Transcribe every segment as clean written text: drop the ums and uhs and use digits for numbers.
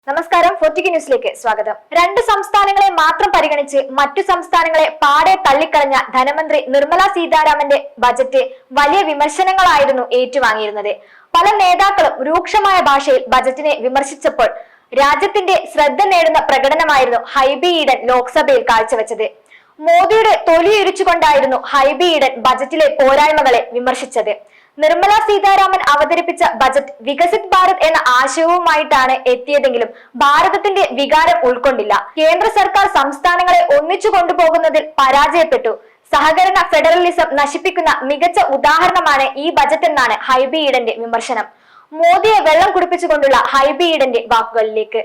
നമസ്കാരം ഫോർട്ടിക്ക് ന്യൂസിലേക്ക് സ്വാഗതം. രണ്ട് സംസ്ഥാനങ്ങളെ മാത്രം പരിഗണിച്ച് മറ്റു സംസ്ഥാനങ്ങളെ പാടെ തള്ളിക്കളഞ്ഞ ധനമന്ത്രി നിർമ്മല സീതാരാമന്റെ ബജറ്റ് വലിയ വിമർശനങ്ങളായിരുന്നു ഏറ്റുവാങ്ങിയിരുന്നത്. പല നേതാക്കളും രൂക്ഷമായ ഭാഷയിൽ ബജറ്റിനെ വിമർശിച്ചപ്പോൾ രാജ്യത്തിന്റെ ശ്രദ്ധ നേടുന്ന പ്രകടനമായിരുന്നു ഹൈബി ഈഡൻ ലോക്സഭയിൽ കാഴ്ചവെച്ചത്. മോദിയുടെ തൊലിയൊരിച്ചുകൊണ്ടായിരുന്നു ഹൈബി ഈഡൻ ബജറ്റിലെ പോരായ്മകളെ വിമർശിച്ചത്. നിർമ്മല സീതാരാമൻ അവതരിപ്പിച്ച ബജറ്റ് വികസിത് ഭാരത് എന്ന ആശയവുമായിട്ടാണ് എത്തിയതെങ്കിലും ഭാരതത്തിന്റെ വികാരം ഉൾക്കൊണ്ടില്ല. കേന്ദ്ര സർക്കാർ സംസ്ഥാനങ്ങളെ ഒന്നിച്ചു കൊണ്ടുപോകുന്നതിൽ പരാജയപ്പെട്ടു. സഹകരണ ഫെഡറലിസം നശിപ്പിക്കുന്ന മികച്ച ഉദാഹരണമാണ് ഈ ബജറ്റ് എന്നാണ് ഹൈബി ഈഡന്റെ വിമർശനം. മോദിയെ വെള്ളം കുടിപ്പിച്ചുകൊണ്ടുള്ള Hibi ഈഡന്റെ വാക്കുകളിലേക്ക്.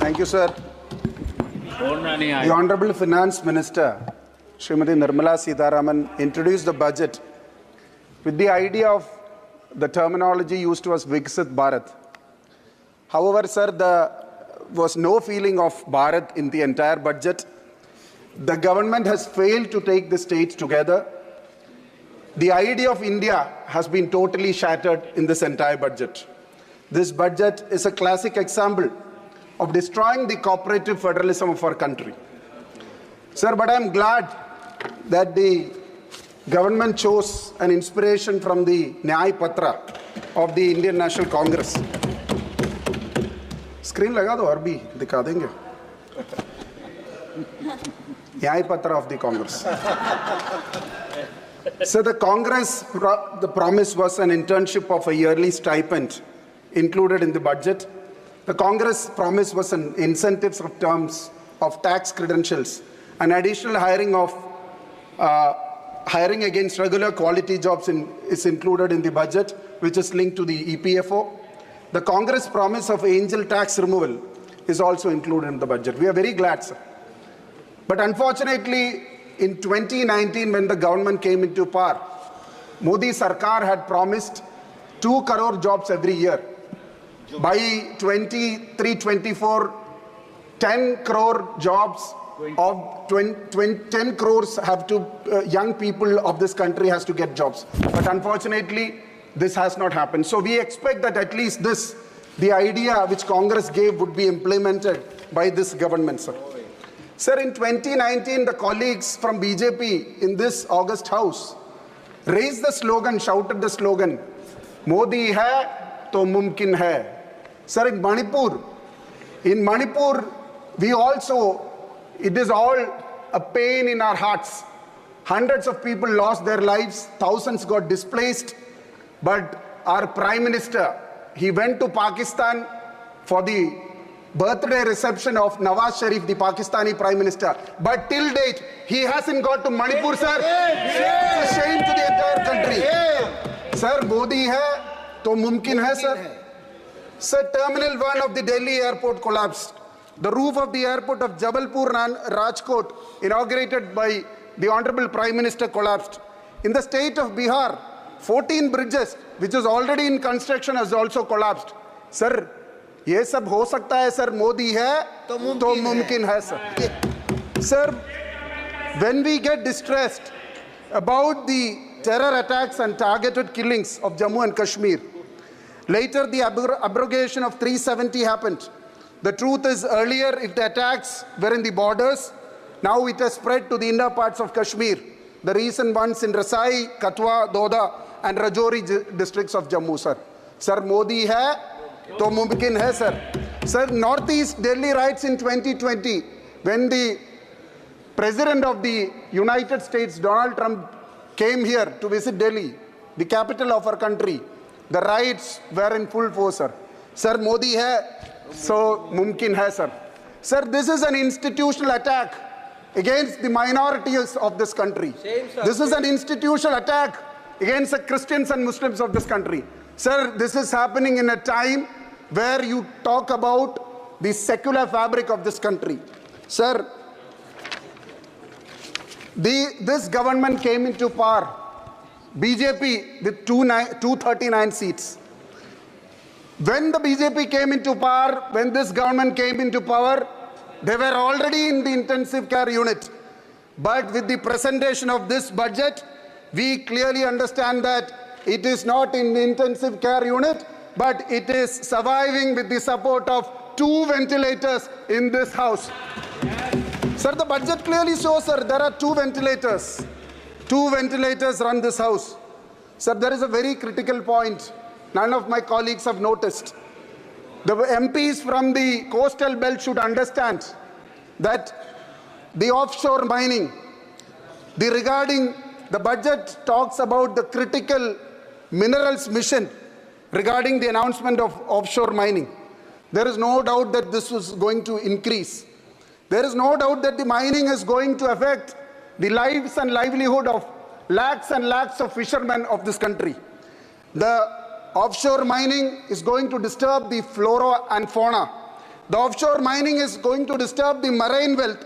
Thank you, sir. The Honorable Finance Minister, Srimati Nirmala Sitharaman, introduced the budget with the idea of the terminology used was Viksit Bharat. However, sir, there was no feeling of Bharat in the entire budget. The government has failed to take the states together. The idea of India has been totally shattered in this entire budget. This budget is a classic example of destroying the cooperative federalism of our country. Sir, but I'm glad that the government chose an inspiration from the Nyay Patra of the Indian National Congress. Screen laga do aur bhi dikha denge. Nyay Patra of the Congress. So the Congress, the promise was an internship of a yearly stipend included in the budget. The Congress promise was an incentives of terms of tax credentials, an additional hiring against regular quality jobs is included in the budget, which is linked to the EPFO. The Congress promise of angel tax removal is also included in the budget. We are very glad, sir. But unfortunately, in 2019, when the government came into power, Modi Sarkar had promised 2 crore jobs every year. By 23-24, 10 crore jobs of 10 crores have to young people of this country has to get jobs. But unfortunately, this has not happened. So we expect that at least the idea which Congress gave would be implemented by this government, sir. Sir, in 2019, the colleagues from BJP in this August House raised the slogan, shouted the slogan, "Modi hai to mumkin hai." Sir, in Manipur, we also, it is all a pain in our hearts. Hundreds of people lost their lives, thousands got displaced, but our Prime Minister, he went to Pakistan for the birthday reception of Nawaz Sharif, the Pakistani Prime Minister. But till date, he hasn't got to Manipur, sir. It's a shame to the entire country. Sir, Modi hai, to mumkin hai, sir. Sir, Terminal 1 of the Delhi airport collapsed. The roof of the airport of Jabalpur and Rajkot, inaugurated by the Honorable Prime Minister, collapsed. In the state of Bihar, 14 bridges, which is already in construction, has also collapsed. Sir, ये सब हो सकता है, sir. Modi है तो मुमकिन है, sir. Sir, when we get distressed about the terror attacks and targeted killings of Jammu and Kashmir, later, the abrogation of 370 happened. The truth is, earlier, if the attacks were in the borders, now it has spread to the inner parts of Kashmir. The recent ones in Rasai, Katwa, Doda, and Rajouri districts of Jammu, sir. Sir, Modi hai, to mumkin hai, sir. Sir, Northeast Delhi riots in 2020, when the President of the United States, Donald Trump, came here to visit Delhi, the capital of our country. The riots were in full force, sir. Sir, Modi hai, so mumkin hai, sir. Sir, this is an institutional attack against the minorities of this country. This is an institutional attack against the Christians and Muslims of this country. Sir, this is happening in a time where you talk about the secular fabric of this country. Sir, this government came into power, BJP with 239 seats. When the BJP came into power, when this government came into power, they were already in the intensive care unit. But with the presentation of this budget, We clearly understand that it is not in intensive care unit, but it is surviving with the support of 2 ventilators in this house. Sir, the budget clearly shows, sir, there are 2 ventilators. 2 ventilators run this house. Sir, there is a very critical point none of my colleagues have noticed. The MPs from the coastal belt should understand that the offshore mining, regarding the budget talks about the critical minerals mission regarding the announcement of offshore mining. There is no doubt that this was going to increase. There is no doubt that the mining is going to affect the lives and livelihood of lakhs and lakhs of fishermen of this country. The offshore mining is going to disturb the flora and fauna. The offshore mining is going to disturb the marine wealth.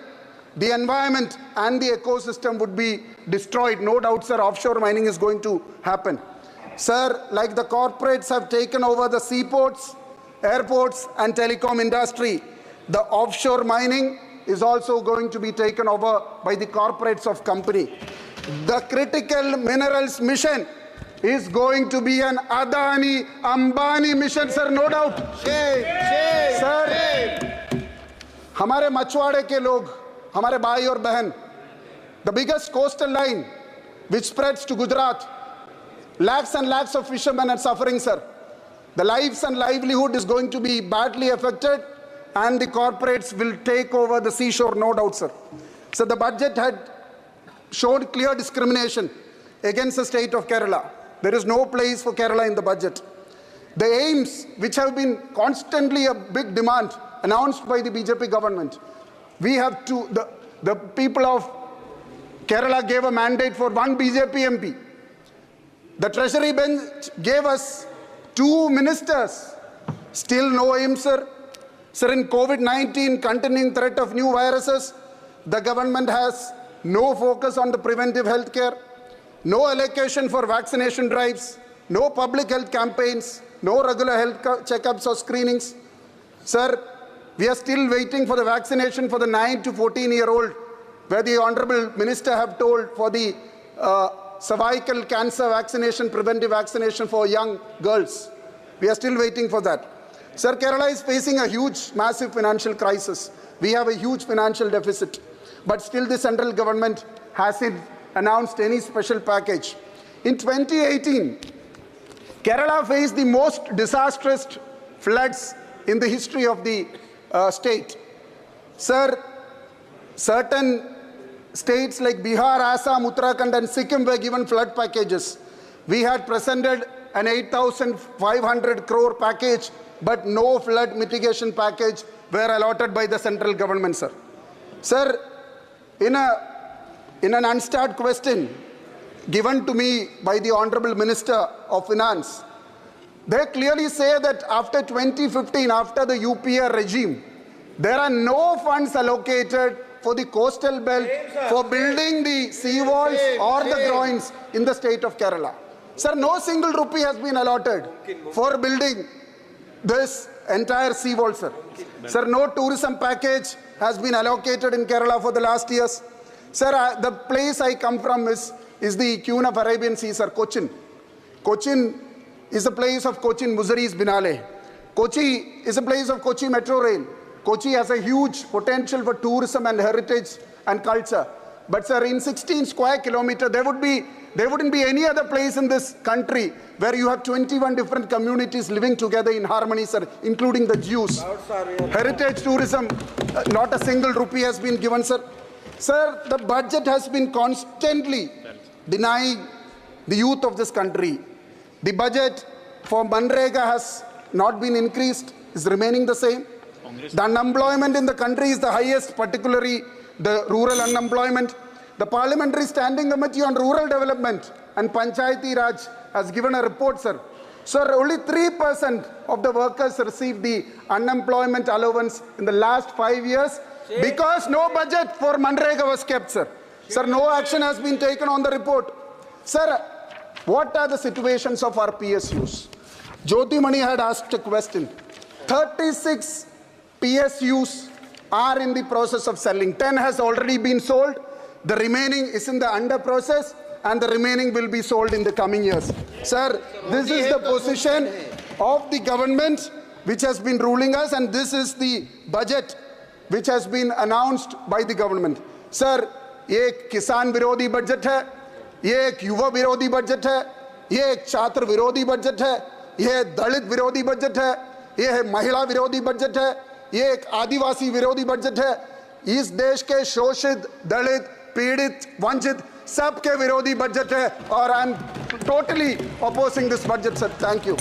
The environment and the ecosystem would be destroyed. No doubt, sir, offshore mining is going to happen. Sir, like the corporates have taken over the seaports, airports and telecom industry, the offshore mining is also going to be taken over by the corporates of company. The critical minerals mission is going to be an Adani, Ambani mission, sir, no doubt. Sir, हमारे मछुआरे के लोग, हमारे भाई और बहन, the biggest coastal line which spreads to Gujarat, lakhs and lakhs of fishermen are suffering, sir. The lives and livelihood is going to be badly affected, and the corporates will take over the seashore, no doubt, sir. So the budget had showed clear discrimination against the state of Kerala. There is no place for Kerala in the budget. The aims, which have been constantly a big demand announced by the BJP government, we have to, the people of Kerala gave a mandate for 1 BJP MP. The Treasury bench gave us 2 ministers. Still no aim, sir. Sir, in COVID-19, continuing threat of new viruses, the government has no focus on the preventive health care, no allocation for vaccination drives, no public health campaigns, no regular health checkups or screenings. Sir, we are still waiting for the vaccination for the 9 to 14-year-old, where the Honorable Minister have told for the cervical cancer vaccination, preventive vaccination for young girls. We are still waiting for that. Sir, Kerala is facing a huge, massive financial crisis. We have a huge financial deficit. But still the central government hasn't announced any special package. In 2018, Kerala faced the most disastrous floods in the history of the state. Sir, certain states like Bihar, Assam, Uttarakhand and Sikkim were given flood packages. We had presented an 8,500 crore package, but no flood mitigation package were allotted by the central government, sir. Sir, in an unstarred question given to me by the Honorable Minister of Finance, they clearly say that after 2015, after the UPA regime, there are no funds allocated for the coastal belt for building the seawalls or the groins in the state of Kerala. Sir, no single rupee has been allotted for building this entire seawall, sir. Sir, no tourism package has been allocated in Kerala for the last years. Sir, the place I come from is the Queen of Arabian Sea, sir, Cochin. Cochin is the place of Cochin Muzaris Binale. Kochi is a place of Kochi Metro Rail. Kochi has a huge potential for tourism and heritage and culture. But sir, in 16 square kilometers, there wouldn't be any other place in this country where you have 21 different communities living together in harmony, sir, including the Jews. Heritage tourism, not a single rupee has been given, sir. Sir, the budget has been constantly denying the youth of this country. The budget for Manrega has not been increased, is remaining the same. The unemployment in the country is the highest, particularly the rural unemployment. The Parliamentary Standing Committee on Rural Development and Panchayati Raj has given a report, sir. Sir, only 3% of the workers received the unemployment allowance in the last 5 years because no budget for Manrega was kept, sir. Sir, no action has been taken on the report. Sir, what are the situations of our PSUs? Jyoti Mani had asked a question. 36 PSUs are in the process of selling. 10 has already been sold. The remaining is in the under process. and the remaining will be sold in the coming years. Sir, this is the position of the government which has been ruling us, and this is the budget which has been announced by the government. Sir, ये एक किसान विरोधी budget है, ये एक युवा विरोधी budget है, ये एक छात्र विरोधी बजट है, ये दलित विरोधी बजट है, ये है महिला विरोधी बजट है, ये एक आदिवासी विरोधी बजट है. इस देश के शोषित, दलित, पीड़ित, वंचित सबके विरोधी बजट है, और I am totally opposing this budget. Sir, thank you.